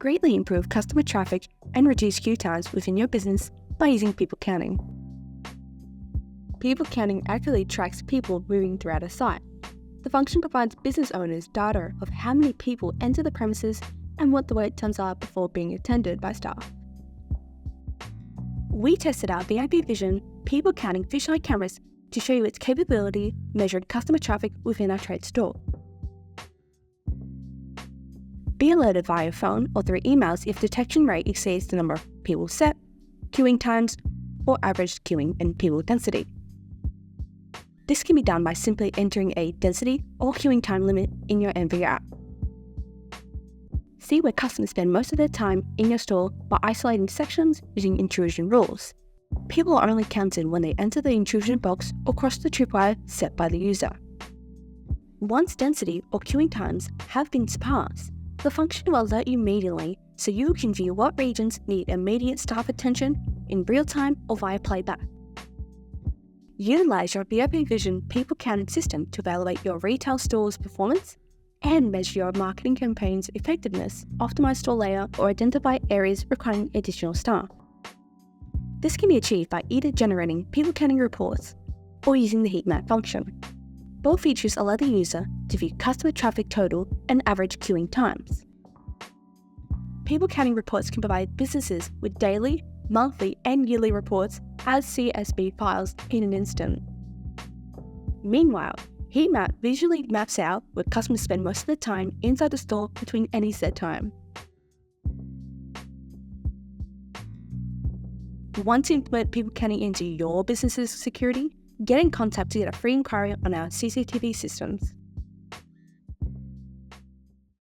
greatly improve customer traffic and reduce queue times within your business by using people counting. People counting accurately tracks people moving throughout a site. The function provides business owners data of how many people enter the premises and what the wait times are before being attended by staff. We tested our VIP Vision people counting fisheye cameras to show you its capability measured customer traffic within our trade store. Be alerted via phone or through emails if detection rate exceeds the number of people set, queuing times, or average queuing and people density. This can be done by simply entering a density or queuing time limit in your MV app. See where customers spend most of their time in your store by isolating sections using intrusion rules. People are only counted when they enter the intrusion box or cross the tripwire set by the user. Once density or queuing times have been surpassed, the function will alert you immediately so you can view what regions need immediate staff attention in real time or via playback. Utilize your VIP Vision people counting system to evaluate your retail store's performance and measure your marketing campaign's effectiveness, optimize store layout, or identify areas requiring additional staff. This can be achieved by either generating people counting reports or using the heatmap function. Both features allow the user to view customer traffic total and average queuing times. People counting reports can provide businesses with daily, monthly, and yearly reports as CSV files in an instant. Meanwhile, heatmap visually maps out where customers spend most of their time inside the store between any set time. Want to implement people counting into your business's security? Get in contact to get a free inquiry on our CCTV systems.